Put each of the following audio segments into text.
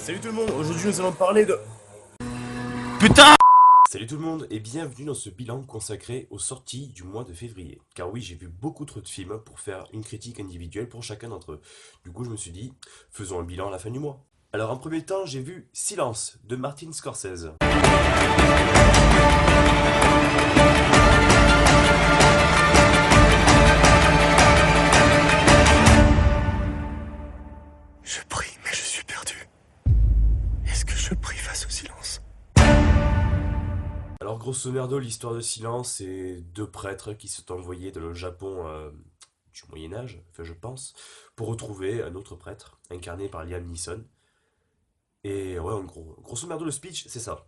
Salut tout le monde, aujourd'hui nous allons parler de... Putain! Salut tout le monde et bienvenue dans ce bilan consacré aux sorties du mois de février. Car oui, j'ai vu beaucoup trop de films pour faire une critique individuelle pour chacun d'entre eux. Du coup, je me suis dit, faisons un bilan à la fin du mois. Alors en premier temps, j'ai vu Silence de Martin Scorsese. Je prie, mais je suis perdu. Est-ce que je prie face au silence? Alors grosso merdo, l'histoire de Silence, c'est deux prêtres qui sont envoyés dans le Japon du Moyen-Âge, enfin je pense, pour retrouver un autre prêtre, incarné par Liam Neeson. Et ouais, en gros, grosso merdo, le speech, c'est ça.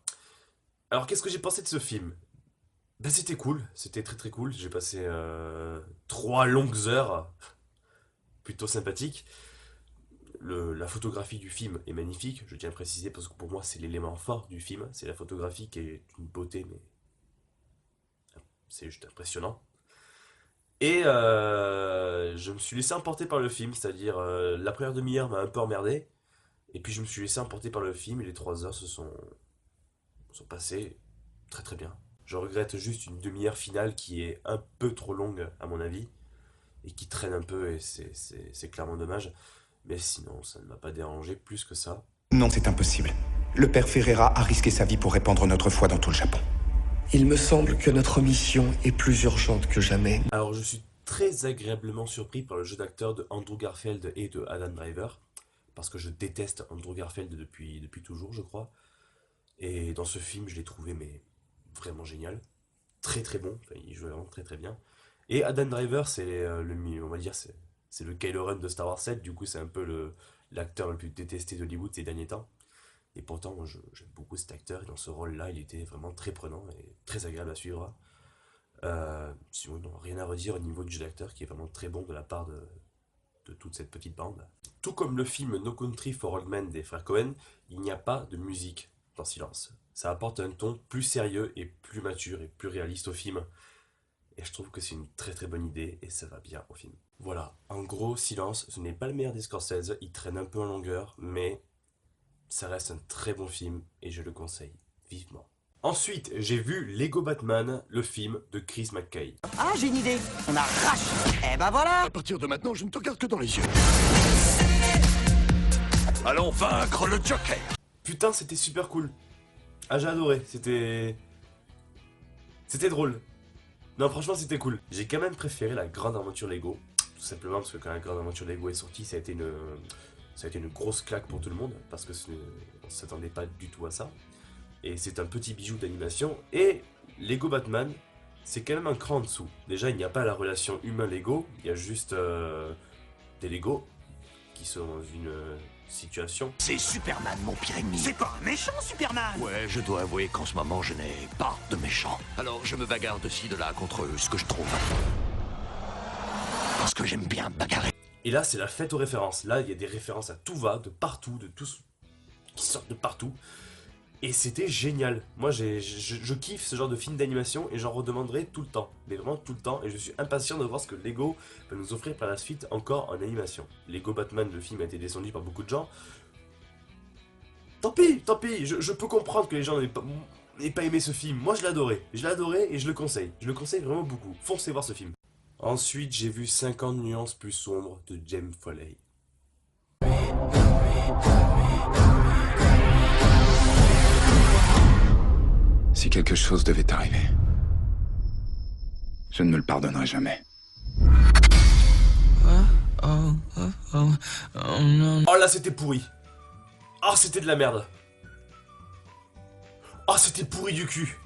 Alors qu'est-ce que j'ai pensé de ce film? Ben c'était cool, c'était très très cool, j'ai passé 3 longues heures, plutôt sympathiques. La photographie du film est magnifique, je tiens à préciser, parce que pour moi c'est l'élément fort du film, c'est la photographie qui est une beauté, mais c'est juste impressionnant. Et je me suis laissé emporter par le film, c'est-à-dire la première demi-heure m'a un peu emmerdé, et puis je me suis laissé emporter par le film, et les 3 heures sont passées très très bien. Je regrette juste une demi-heure finale qui est un peu trop longue à mon avis, et qui traîne un peu, et c'est clairement dommage. Mais sinon, ça ne m'a pas dérangé plus que ça. Non, c'est impossible. Le père Ferreira a risqué sa vie pour répandre notre foi dans tout le Japon. Il me semble que notre mission est plus urgente que jamais. Alors, je suis très agréablement surpris par le jeu d'acteur de Andrew Garfield et de Adam Driver, parce que je déteste Andrew Garfield depuis toujours, je crois. Et dans ce film, je l'ai trouvé mais vraiment génial. Très très bon, enfin, il joue vraiment très très bien. Et Adam Driver, c'est on va dire, c'est le Kylo Ren de Star Wars 7, du coup c'est un peu l'acteur le plus détesté d'Hollywood ces derniers temps. Et pourtant, moi, j'aime beaucoup cet acteur, et dans ce rôle-là, il était vraiment très prenant et très agréable à suivre. Sinon, non, rien à redire au niveau du jeu d'acteur, qui est vraiment très bon de la part de toute cette petite bande. Tout comme le film No Country for Old Men des frères Coen, il n'y a pas de musique dans Silence. Ça apporte un ton plus sérieux et plus mature et plus réaliste au film. Et je trouve que c'est une très très bonne idée et ça va bien au film. Voilà, en gros, Silence, ce n'est pas le meilleur des Scorsese, il traîne un peu en longueur, mais ça reste un très bon film et je le conseille vivement. Ensuite, j'ai vu Lego Batman, le film de Chris McKay. Ah, j'ai une idée. On arrache. Eh ben voilà. À partir de maintenant, je ne te regarde que dans les yeux. Allons vaincre le Joker. Putain, c'était super cool. Ah, j'ai adoré, c'était drôle. Non, franchement, c'était cool. J'ai quand même préféré la grande aventure Lego. Tout simplement parce que quand la grande aventure Lego est sortie, ça a été une grosse claque pour tout le monde. Parce que on ne s'attendait pas du tout à ça. Et c'est un petit bijou d'animation. Et Lego Batman, c'est quand même un cran en dessous. Déjà, il n'y a pas la relation humain-Lego. Il y a juste des Lego qui sont dans une situation. C'est Superman, mon pire ennemi. C'est pas un méchant, Superman. Ouais, je dois avouer qu'en ce moment, je n'ai pas de méchant. Alors, je me bagarre de ci, de là contre ce que je trouve. Parce que j'aime bien bagarrer. Et là, c'est la fête aux références. Là, il y a des références à tout va, de partout, de tous qui sortent de partout. Et c'était génial. Moi, je kiffe ce genre de film d'animation et j'en redemanderai tout le temps. Mais vraiment tout le temps. Et je suis impatient de voir ce que Lego va nous offrir par la suite encore en animation. Lego Batman, le film a été descendu par beaucoup de gens. Tant pis. Je peux comprendre que les gens n'aient pas aimé ce film. Moi, je l'ai adoré. Je l'ai adoré et je le conseille. Je le conseille vraiment beaucoup. Foncez voir ce film. Ensuite, j'ai vu 50 nuances plus sombres de James Foley. Si quelque chose devait arriver, je ne me le pardonnerai jamais. Oh là, c'était pourri. Oh, c'était de la merde. Oh, c'était pourri du cul.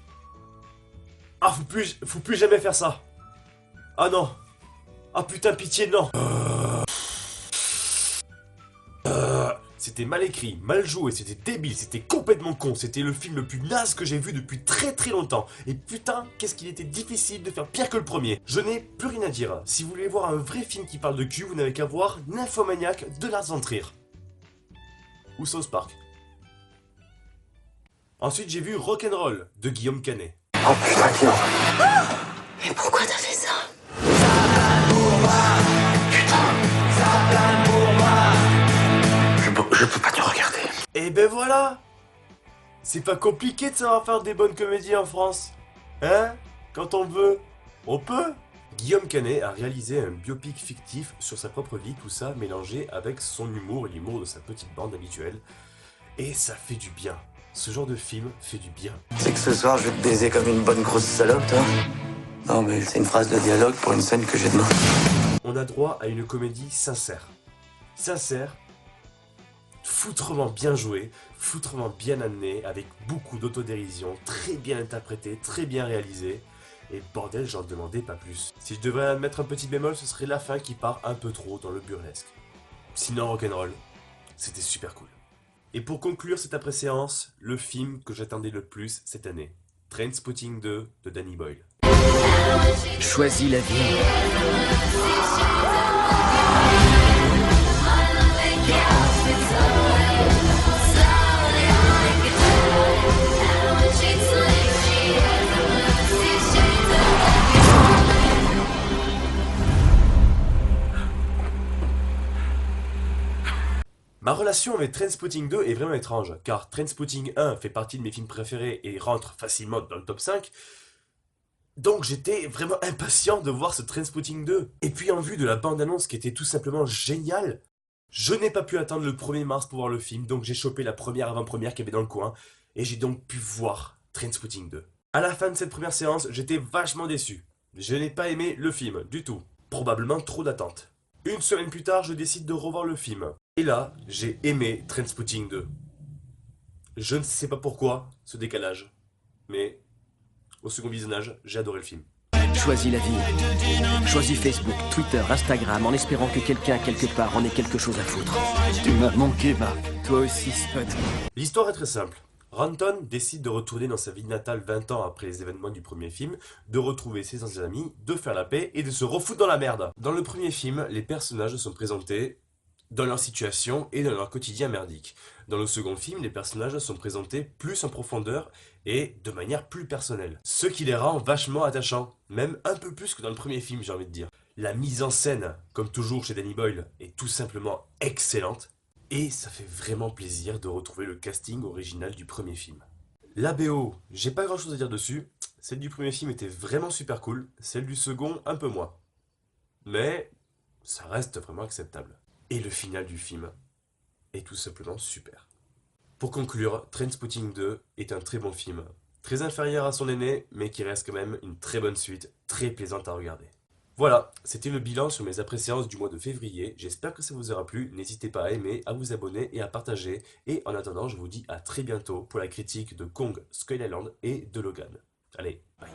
Ah, faut plus jamais faire ça. Ah non. Ah putain, pitié, non. C'était mal écrit, mal joué, c'était débile, c'était complètement con. C'était le film le plus naze que j'ai vu depuis très très longtemps. Et putain, qu'est-ce qu'il était difficile de faire pire que le premier. Je n'ai plus rien à dire. Si vous voulez voir un vrai film qui parle de cul, vous n'avez qu'à voir Nymphomaniac de Lars von Trier. Ou South Park. Ensuite, j'ai vu Rock'n'Roll de Guillaume Canet. Oh putain, Guillaume. Mais pourquoi t'as fait ça? Je peux pas te regarder. Eh ben Et voilà! C'est pas compliqué de savoir faire des bonnes comédies en France. Hein? Quand on veut, on peut! Guillaume Canet a réalisé un biopic fictif sur sa propre vie, tout ça mélangé avec son humour et l'humour de sa petite bande habituelle. Et ça fait du bien. Ce genre de film fait du bien. C'est que ce soir, je vais te baiser comme une bonne grosse salope, toi. Non, mais c'est une phrase de dialogue pour une scène que j'ai demain. On a droit à une comédie sincère. Sincère, foutrement bien jouée, foutrement bien amenée, avec beaucoup d'autodérision, très bien interprétée, très bien réalisée. Et bordel, j'en demandais pas plus. Si je devrais mettre un petit bémol, ce serait la fin qui part un peu trop dans le burlesque. Sinon, rock'n'roll, c'était super cool. Et pour conclure cette après-séance, le film que j'attendais le plus cette année, Trainspotting 2 de Danny Boyle. Choisis la vie. Ma relation avec Trainspotting 2 est vraiment étrange, car Trainspotting 1 fait partie de mes films préférés et rentre facilement dans le top 5. Donc j'étais vraiment impatient de voir ce Trainspotting 2. Et puis en vue de la bande-annonce qui était tout simplement géniale, je n'ai pas pu attendre le 1er mars pour voir le film, donc j'ai chopé la première avant-première qu'il y avait dans le coin, et j'ai donc pu voir Trainspotting 2. À la fin de cette première séance, j'étais vachement déçu. Je n'ai pas aimé le film, du tout. Probablement trop d'attentes. Une semaine plus tard, je décide de revoir le film. Et là, j'ai aimé Trainspotting 2. Je ne sais pas pourquoi, ce décalage. Mais, au second visionnage, j'ai adoré le film. Choisis la vie. Choisis Facebook, Twitter, Instagram, en espérant que quelqu'un, quelque part, en ait quelque chose à foutre. Tu m'as manqué, Marc. Toi aussi, Spud. L'histoire est très simple. Ranton décide de retourner dans sa ville natale 20 ans après les événements du premier film, de retrouver ses anciens amis, de faire la paix et de se refoutre dans la merde. Dans le premier film, les personnages sont présentés dans leur situation et dans leur quotidien merdique. Dans le second film, les personnages sont présentés plus en profondeur et de manière plus personnelle. Ce qui les rend vachement attachants, même un peu plus que dans le premier film, j'ai envie de dire. La mise en scène, comme toujours chez Danny Boyle, est tout simplement excellente. Et ça fait vraiment plaisir de retrouver le casting original du premier film. La BO, j'ai pas grand chose à dire dessus. Celle du premier film était vraiment super cool, celle du second un peu moins. Mais ça reste vraiment acceptable. Et le final du film est tout simplement super. Pour conclure, Trainspotting 2 est un très bon film. Très inférieur à son aîné, mais qui reste quand même une très bonne suite, très plaisante à regarder. Voilà, c'était le bilan sur mes après-séances du mois de février. J'espère que ça vous aura plu. N'hésitez pas à aimer, à vous abonner et à partager. Et en attendant, je vous dis à très bientôt pour la critique de Kong Skull Island et de Logan. Allez, bye.